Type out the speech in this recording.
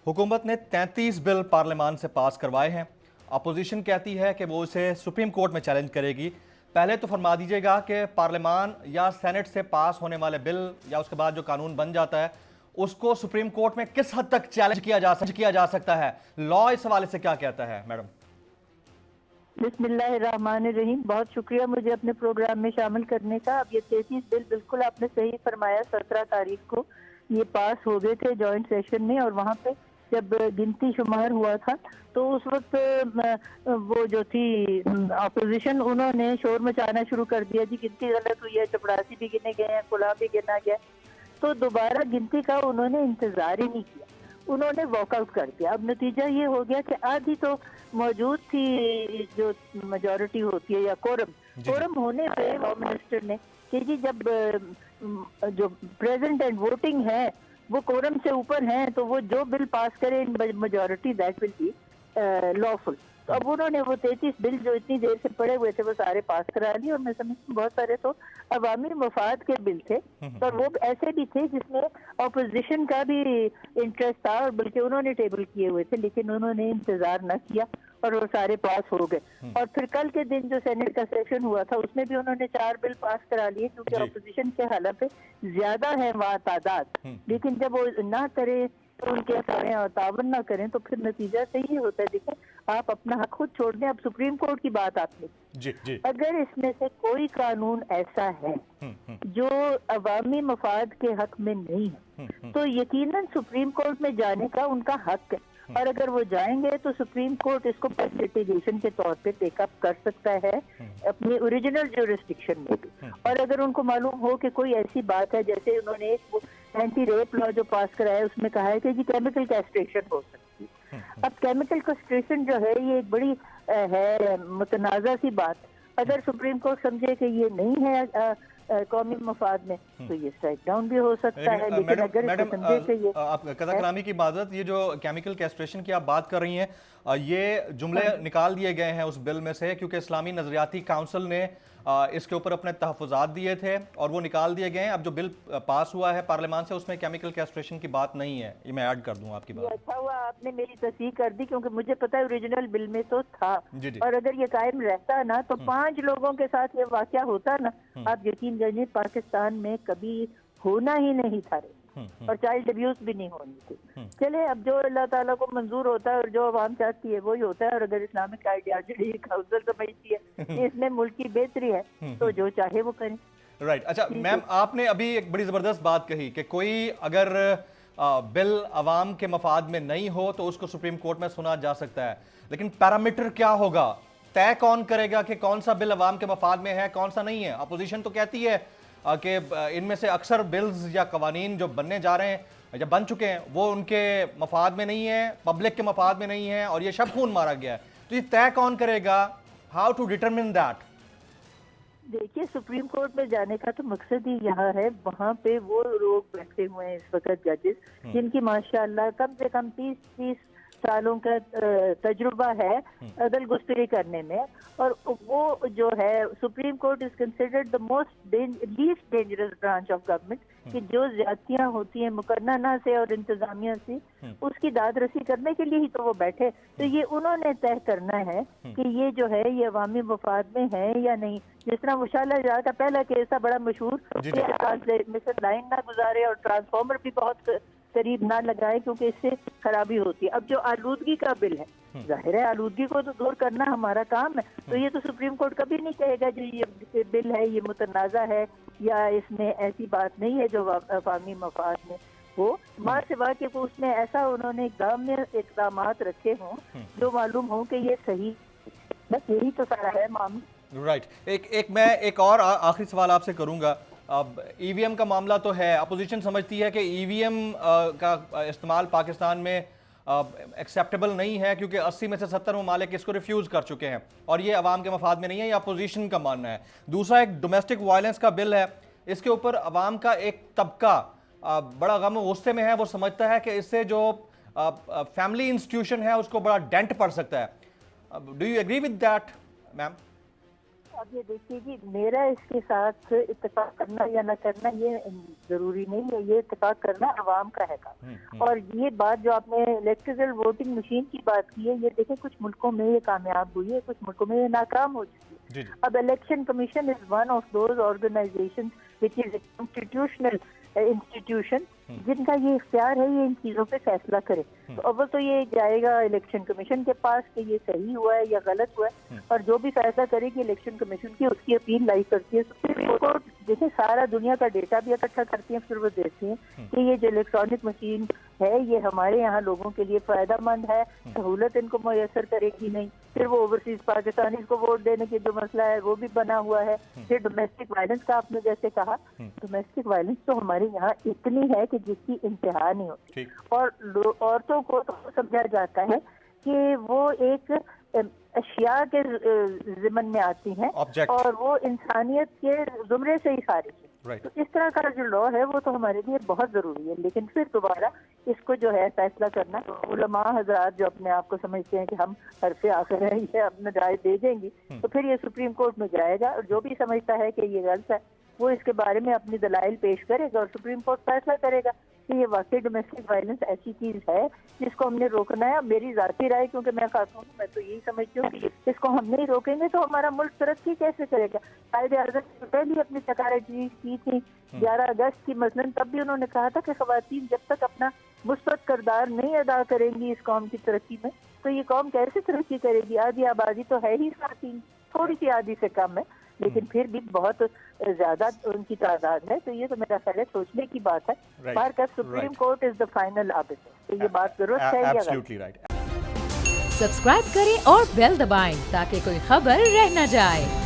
हुकूमत ने 33 बिल पार्लियामान से पास करवाए हैं। अपोजिशन कहती है कि वो इसे सुप्रीम कोर्ट में चैलेंज करेगी। पहले तो फरमा दीजिएगा कि पार्लियामान या सेनेट से पास होने वाले बिल या उसके बाद जो कानून बन जाता है उसको सुप्रीम कोर्ट में किस हद तक चैलेंज किया जा सकता है, लॉ इस हवाले से क्या कहता है मैडम? बिस्मिल्लाहिर्रहमानिर्रहीम। बहुत शुक्रिया मुझे अपने प्रोग्राम में शामिल करने का। अब ये 33 बिल बिल्कुल आपने सही फरमाया, 17 तारीख को ये पास हो गए थे जॉइंट सेशन में, और वहाँ पे जब गिनती शुमार हुआ था तो उस वक्त वो जो थी अपोजिशन, उन्होंने शोर मचाना शुरू कर दिया जी गिनती गलत हुई है, चपरासी भी गिने गए हैं, कुला भी गिना गया। तो दोबारा गिनती का उन्होंने इंतजार ही नहीं किया, उन्होंने वॉकआउट कर दिया। अब नतीजा ये हो गया कि आधी तो मौजूद थी जो मेजॉरिटी होती है या कोरम होने पे होम मिनिस्टर ने कि जी जब जो प्रेजेंट एंड वोटिंग है वो कोरम से ऊपर है तो वो जो बिल पास करे इन majority that will be lawful. तो अब उन्होंने वो 33 बिल जो इतनी देर से पड़े हुए थे वो सारे पास करा लिए, और मैं समझती हूँ बहुत सारे तो अवामी मफाद के बिल थे और वो ऐसे भी थे जिसमें अपोजिशन का भी इंटरेस्ट था, और बल्कि उन्होंने टेबल किए हुए थे, लेकिन उन्होंने इंतजार न किया और वो सारे पास हो गए। और फिर कल के दिन जो सेनेट का सेशन हुआ था उसमें भी उन्होंने 4 बिल पास करा लिए, क्योंकि अपोजिशन के हालात ज्यादा है वहाँ तादाद, लेकिन जब वो ना करे तो उनके सारे और तावन ना करें तो फिर नतीजा सही होता है। देखिए, आप अपना हक खुद छोड़ दें। अब सुप्रीम कोर्ट की बात आपने जी। अगर इसमें से कोई कानून ऐसा है जो अवामी मफाद के हक में नहीं है तो यकीनन सुप्रीम कोर्ट में जाने का उनका हक है, और अगर वो जाएंगे तो सुप्रीम कोर्ट इसको लिटिगेशन के तौर पे टेकअप कर सकता है अपनी ओरिजिनल ज्यूरिसडिक्शन में भी। और अगर उनको मालूम हो कि कोई ऐसी बात है, जैसे उन्होंने एक एंटी रेप लॉ जो पास कराया है उसमें कहा है कि जी केमिकल कैस्ट्रेशन हो सकती है। अब केमिकल कैस्ट्रेशन जो है ये एक बड़ी है मुतनाज़ा सी बात। अगर सुप्रीम कोर्ट समझे कि ये नहीं है कौमी मफाद में तो ये स्ट्राइक डाउन भी हो सकता है। लेकिन अगर समझे कि ये आप कदा कलामी की इबादत, ये जो केमिकल कैस्ट्रेशन की आप बात कर रही हैं, ये जुमले निकाल दिए गए हैं उस बिल में से क्योंकि इस्लामी नजरियाती काउंसिल ने इसके ऊपर अपने तहफ़्फ़ुज़ात दिए थे और वो निकाल दिए गए हैं। अब जो बिल पास हुआ है पार्लियामान से उसमें केमिकल कैस्ट्रेशन की बात नहीं है, ये मैं ऐड कर दूं आपकी बात। अच्छा हुआ आपने मेरी तस्दीक कर दी, क्योंकि मुझे पता है ओरिजिनल बिल में तो था। और अगर ये कायम रहता ना तो 5 लोगों के साथ ये वाकया होता ना, आप यकीन जानिए पाकिस्तान में कभी होना ही नहीं था और चाइल्ड अब्यूज भी नहीं होनी थी। चले, अब जो अल्लाह ताला को मंजूर होता है और जो आवाम चाहती है वही होता है, और अगर इस्लामिक आइडियोलॉजी काउंसिल समझती है कि इसमें मुल्क की बेहतरी है तो जो चाहे वो करें। राइट। अच्छा मैम, आपने अभी एक बड़ी जबरदस्त बात कही कि कोई अगर बिल अवाम के मफाद में नहीं हो तो उसको सुप्रीम कोर्ट में सुना जा सकता है, लेकिन पैरामीटर क्या होगा, तय कौन करेगा कि कौन सा बिल अवाम के मफाद में है कौन सा नहीं है? अपोजिशन तो कहती है कि इनमें से अक्सर बिल्स या कवानीन जो बनने जा रहे हैं या बन चुके हैं वो उनके मफाद में नहीं है, पब्लिक के मफाद में नहीं है और ये शब खून मारा गया है। तो ये तय कौन करेगा? How to determine that? देखिए, सुप्रीम कोर्ट में जाने का तो मकसद ही यहाँ है, वहाँ पे वो लोग बैठे हुए हैं इस वक्त जजेस जिनकी माशाअल्लाह कम से कम 30 सालों का तजुर्बा है अदल गुस्तरी करने में, और वो जो है supreme court is considered the most least dangerous branch of government, कि जो ज्यादतियां होती हैं मुकन्ना से और इंतजामिया से उसकी दाद रसी करने के लिए ही तो वो बैठे। तो ये उन्होंने तय करना है कि ये जो है ये अवामी मफाद में है या नहीं। जिस तरह मुशाला जहा का पहला केस था बड़ा मशहूर, मिस्टर लाइन ना गुजारे और ट्रांसफार्मर भी बहुत करीब ना लगाए क्योंकि इससे खराबी होती है। अब जो आलूदगी का बिल है, जाहिर है आलूदगी को तो दूर करना हमारा काम है, तो ये तो सुप्रीम कोर्ट कभी नहीं कहेगा जो ये बिल है ये मुतनाज़ा है या इसमें ऐसी बात नहीं है जो अवामी मफाद में हो, माँ सिवा के उसमें ऐसा उन्होंने इक़दाम रखे हों जो मालूम हो कि ये सही। बस यही तो सारा है मामला। राइट। मैं एक और आखिरी सवाल आपसे करूंगा। अब ईवीएम का मामला तो है, अपोजिशन समझती है कि ईवीएम का इस्तेमाल पाकिस्तान में एक्सेप्टेबल नहीं है क्योंकि 80 में से 70 ममालिक इसको रिफ्यूज़ कर चुके हैं और ये अवाम के मफाद में नहीं है, ये अपोजिशन का मानना है। दूसरा एक डोमेस्टिक वायलेंस का बिल है, इसके ऊपर अवाम का एक तबका बड़ा गम गुस्से में है, वो समझता है कि इससे जो फैमिली इंस्टीट्यूशन है उसको बड़ा डेंट पड़ सकता है। Do you agree with that ma'am? اب یہ دیکھیے جی، میرا اس کے ساتھ اتفاق کرنا یا نہ کرنا یہ ضروری نہیں ہے، یہ اتفاق کرنا عوام کا ہے کام. اور یہ بات جو آپ نے الیکٹریکل ووٹنگ مشین کی بات کی ہے، یہ دیکھیں کچھ ملکوں میں یہ کامیاب ہوئی ہے، کچھ ملکوں میں یہ ناکام ہو چکی ہے. اب election commission is one of those organization which is institutional institution جن کا یہ اختیار ہے یہ ان چیزوں پہ فیصلہ کرے. تو اول تو یہ جائے گا الیکشن کمیشن کے پاس کہ یہ صحیح ہوا ہے یا غلط ہوا ہے، اور جو بھی فیصلہ کرے گی الیکشن کمیشن کی، اس کی اپیل لائی کرتی ہے سپریم کورٹ. دیکھیں سارا دنیا کا ڈیٹا بھی اکٹھا کرتی ہیں، پھر وہ دیکھتی ہیں کہ یہ جو الیکٹرانک مشین ہے یہ ہمارے یہاں لوگوں کے لیے فائدہ مند ہے، سہولت ان کو میسر کرے گی نہیں. پھر وہ اوورسیز پاکستانیز کو ووٹ دینے کے جو مسئلہ ہے وہ بھی بنا ہوا ہے. پھر ڈومیسٹک وائلنس کا آپ نے جیسے کہا، ڈومیسٹک وائلنس تو ہمارے یہاں اتنی ہے کہ جس کی انتہا نہیں ہوتی، اور عورتوں کو تو سمجھا جاتا ہے کہ وہ ایک اشیاء کے ضمن میں آتی ہیں اور وہ انسانیت کے زمرے سے ہی خارج ہے. تو اس طرح کا جو لا ہے وہ تو ہمارے لیے بہت ضروری ہے. لیکن پھر دوبارہ اس کو جو ہے فیصلہ کرنا علماء حضرات جو اپنے آپ کو سمجھتے ہیں کہ ہم حرف آخر ہے یہ اپنا رائے دے دیں گی، تو پھر یہ سپریم کورٹ میں جائے گا، اور جو بھی سمجھتا ہے کہ یہ غلط ہے وہ اس کے بارے میں اپنی دلائل پیش کرے گا اور سپریم کورٹ فیصلہ کرے گا کہ یہ واقعی ڈومیسٹک وائلنس ایسی چیز ہے جس کو ہم نے روکنا ہے. میری ذاتی رائے، کیونکہ میں خاتون ہوں، میں تو یہی سمجھتی ہوں کہ اس کو ہم نہیں روکیں گے تو ہمارا ملک ترقی کیسے کرے گا. قائد اعظم نے پہلی اپنی تقاریر کی تھی 11 اگست کی، مثلاً تب بھی انہوں نے کہا تھا کہ خواتین جب تک اپنا مثبت کردار نہیں ادا کریں گی اس قوم کی ترقی میں تو یہ قوم کیسے ترقی کرے گی. آدھی آبادی تو ہے ہی خواتین، تھوڑی سی آدھی سے کم ہے لیکن پھر بھی بہت زیادہ ان کی تعداد ہے. تو یہ تو میرا خیال ہے سوچنے کی بات ہے. بہرکیف supreme court is the final arbiter. تو یہ بات درست ہے یا غلط؟ سبسکرائب کریں اور بیل دبائیں تاکہ کوئی خبر رہ نہ جائے.